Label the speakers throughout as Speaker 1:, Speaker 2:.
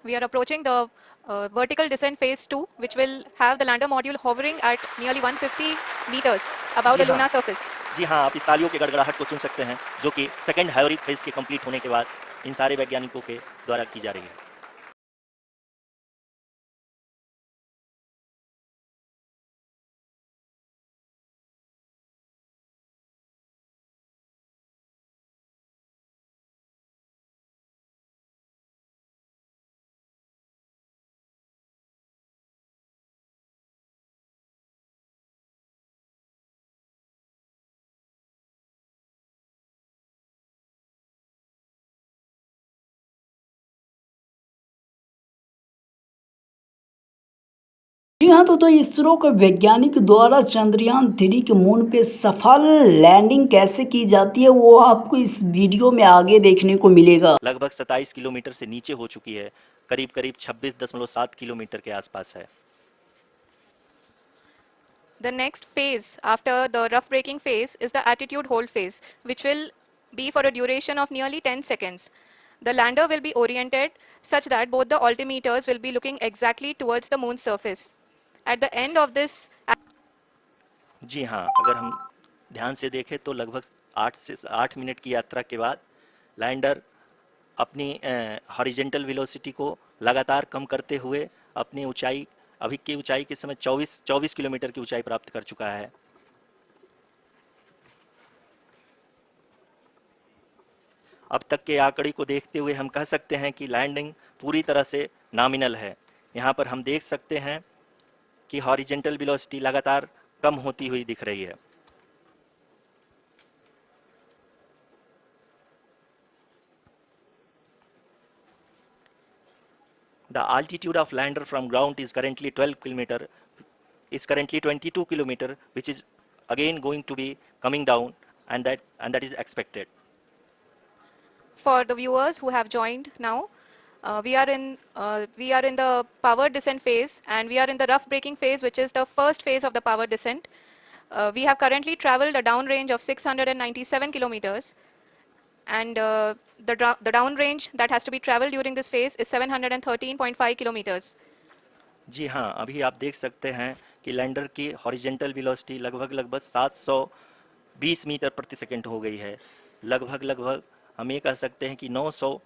Speaker 1: We are approaching the vertical descent phase 2, which will have the lander module hovering at nearly 150 meters above the lunar surface.
Speaker 2: जी हाँ, आप इस तालियों की गड़गड़ाहट को सुन सकते हैं, जो कि सेकंड हाइब्रिड फेज के कंप्लीट होने के बाद इन सारे वैज्ञानिकों के द्वारा की जा रही है।
Speaker 3: जी हाँ, तो इसरो के वैज्ञानिक द्वारा चंद्रयान-3 के मून पे सफल लैंडिंग कैसे की जाती है, वो आपको इस वीडियो में आगे देखने को मिलेगा।
Speaker 2: लगभग 27 किलोमीटर से नीचे हो चुकी है, करीब 26.7 किलोमीटर के आसपास है।
Speaker 1: The next phase after the rough braking phase is the attitude hold phase, which will be for a duration of nearly 10 seconds. The lander will be oriented such that both the altimeters will be looking exactly towards the moon's surface. At the end of this,
Speaker 2: जी हाँ, अगर हम ध्यान से देखें तो लगभग 8 minute की यात्रा के बाद लैंडर अपनी हॉरिजेंटल वेलोसिटी को लगातार कम करते हुए अपनी ऊंचाई अभी की ऊंचाई के समय 24 किलोमीटर की ऊंचाई प्राप्त कर चुका है। अब तक के आंकड़े को देखते हुए हम कह सकते हैं कि लैंडिंग पूरी तरह से नॉमिनल है। यहाँ पर हम देख सकते हैं कि हॉरिजेंटल वेलोसिटी लगातार कम होती हुई दिख रही है। The altitude of lander from ground is currently 12 kilometer, is currently 22 kilometer, which is again going to be coming down, and that is expected.
Speaker 1: for the viewers who have joined now, we are in the power descent phase, and we are in the rough braking phase, which is the first phase of the power descent. We have currently traveled a downrange of 697 kilometers, and the downrange that has to be traveled during this phase is 713.5 kilometers.
Speaker 2: जी हाँ, अभी आप देख सकते हैं कि lander की horizontal velocity लगभग 720 metre प्रति सेकंड हो गई है। लगभग हम ये कह सकते हैं कि 900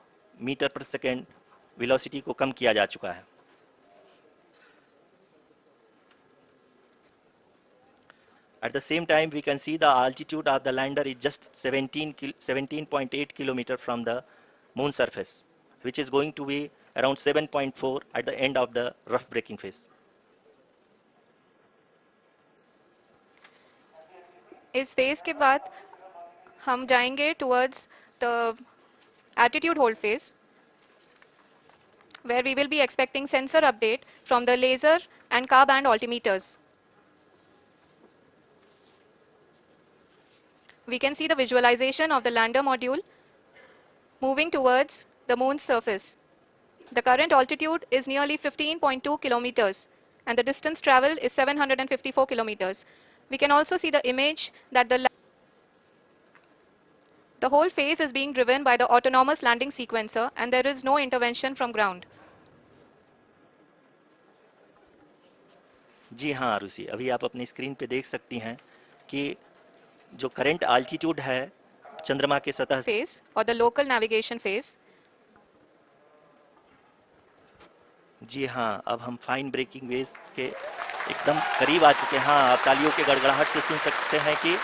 Speaker 2: मीटर प्रति सेकंड वेलोसिटी को कम किया जा चुका है। At the same time, we can see the altitude of the lander is just 17.8 kilometer from the moon surface, which is going to be around 7.4 at the end of the rough braking phase.
Speaker 1: इस phase के बाद हम जाएंगे towards the attitude hold phase, where we will be expecting sensor update from the laser and car band altimeters. We can see the visualization of the lander module moving towards the moon's surface. The current altitude is nearly 15.2 kilometers, and the distance traveled is 754 kilometers. We can also see the image that the whole phase is being driven by the autonomous landing sequencer, and there is no intervention from ground.
Speaker 2: जी हाँ आरुषि, अभी आप अपनी screen पे देख सकती हैं कि जो करंट आल्टीट्यूड है चंद्रमा के सतह
Speaker 1: phase or the local navigation phase.
Speaker 2: जी हाँ, अब हम फाइन ब्रेकिंग वेव के एकदम करीब आ चुके हैं। हाँ, आप तालियों के गड़गड़ाहट से सुन सकते हैं कि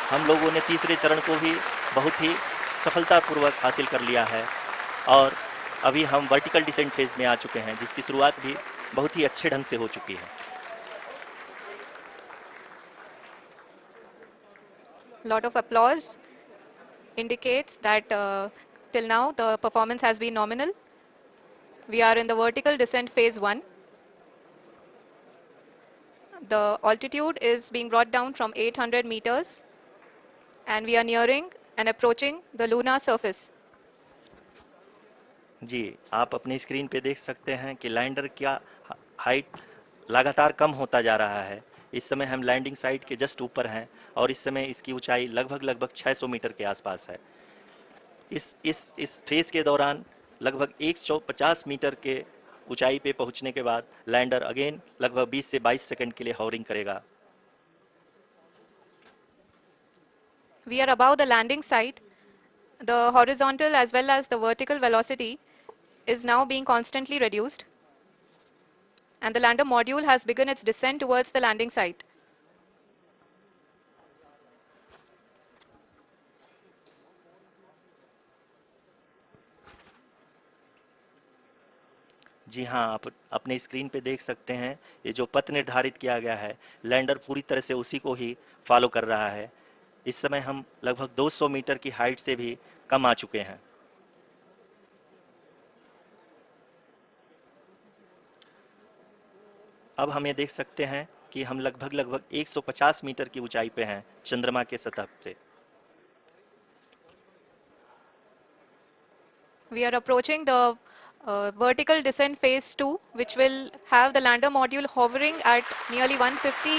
Speaker 2: हम लोगों ने तीसरे चरण को भी बहुत ही सफलतापूर्वक हासिल कर लिया है और अभी हम वर्टिकल डिसेंट फेज में आ चुके हैं, जिसकी शुरुआत भी बहुत ही अच्छे ढंग से हो चुकी है।
Speaker 1: Lot of applause indicates that till now the performance has been nominal. We are in the vertical descent phase 1. The altitude is being brought down from 800 meters, and we are nearing and approaching the lunar surface.
Speaker 2: जी, आप अपनी screen पे देख सकते हैं कि lander का height लगातार कम होता जा रहा है। इस समय हम लैंडिंग साइट के जस्ट ऊपर हैं और इस समय इसकी ऊंचाई लगभग 600 मीटर के आसपास है। इस फेज के दौरान लगभग 150 मीटर के ऊंचाई पे पहुंचने के बाद लैंडर अगेन लगभग 20 से 22 सेकंड के लिए हॉवरिंग करेगा।
Speaker 1: We are above the landing site. The horizontal as well as the vertical velocity is now being constantly reduced. And the lander module has begun its descent towards the landing site.
Speaker 2: जी हाँ, आप अपने screen पे देख सकते हैं ये जो पथ निर्धारित किया गया है, लैंडर पूरी तरह से उसी को ही फॉलो कर रहा है। इस समय हम लगभग 200 मीटर की हाइट से भी कम आ चुके हैं। अब हम ये देख सकते हैं कि हम लगभग 150 मीटर की ऊंचाई पे हैं चंद्रमा के सतह से।
Speaker 1: We are approaching the vertical descent phase 2, which will have the lander module hovering at nearly 150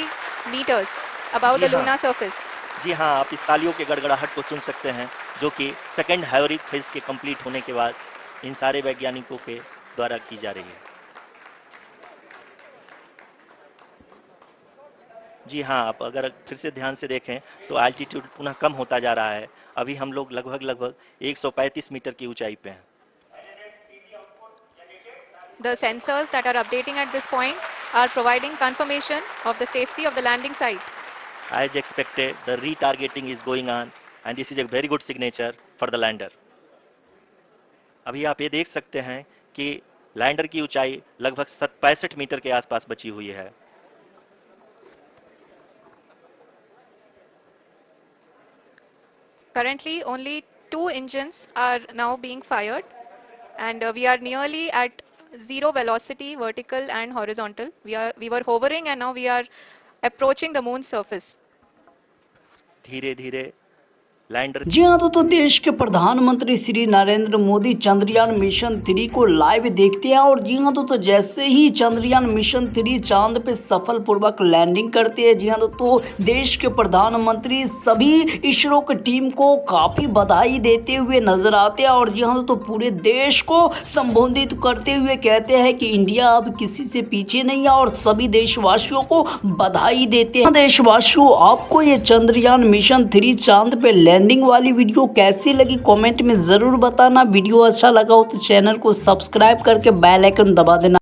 Speaker 1: meters above the
Speaker 2: जी हाँ।
Speaker 1: lunar surface.
Speaker 2: जी हाँ, आप इस तालियों के गड़गड़ाहट को सुन सकते हैं जो कि सेकंड हैवरिक फेज के कंप्लीट होने के बाद इन सारे वैज्ञानिकों के द्वारा की जा रही है। जी हाँ, आप अगर फिर से ध्यान से देखें तो एल्टीट्यूड पुनः कम होता जा रहा है। अभी हम लोग लगभग 135 मीटर की ऊंचाई पे हैं।
Speaker 1: The sensors that are updating at this point are providing confirmation of the safety of the landing site.
Speaker 2: As expected, the retargeting is going on and this is a very good signature for the lander. अभी आप ये देख सकते हैं कि lander की ऊंचाई लगभग 65 मीटर के आसपास बची हुई है।
Speaker 1: Currently, only 2 engines are now being fired, and we are nearly at zero velocity, vertical and horizontal. We were hovering, and now we are approaching the moon's surface.
Speaker 2: धीरे धीरे लैंडर
Speaker 3: जी हाँ तो देश के प्रधानमंत्री श्री नरेंद्र मोदी चंद्रयान मिशन 3 को लाइव देखते हैं। और जी हाँ तो जैसे ही चंद्रयान मिशन 3 चांद पे सफलपूर्वक लैंडिंग करते हैं, जी हाँ तो देश के प्रधानमंत्री सभी इसरो की टीम को काफ़ी बधाई देते हुए नजर आते हैं। और जी हाँ तो पूरे देश को संबोधित करते हुए कहते हैं कि इंडिया अब किसी से पीछे नहीं है और सभी देशवासियों को बधाई देते हैं। देशवासियों, आपको ये चंद्रयान मिशन 3 चांद पे लैंडिंग वाली वीडियो कैसी लगी कमेंट में ज़रूर बताना। वीडियो अच्छा लगा हो तो चैनल को सब्सक्राइब करके बेल आइकन दबा देना।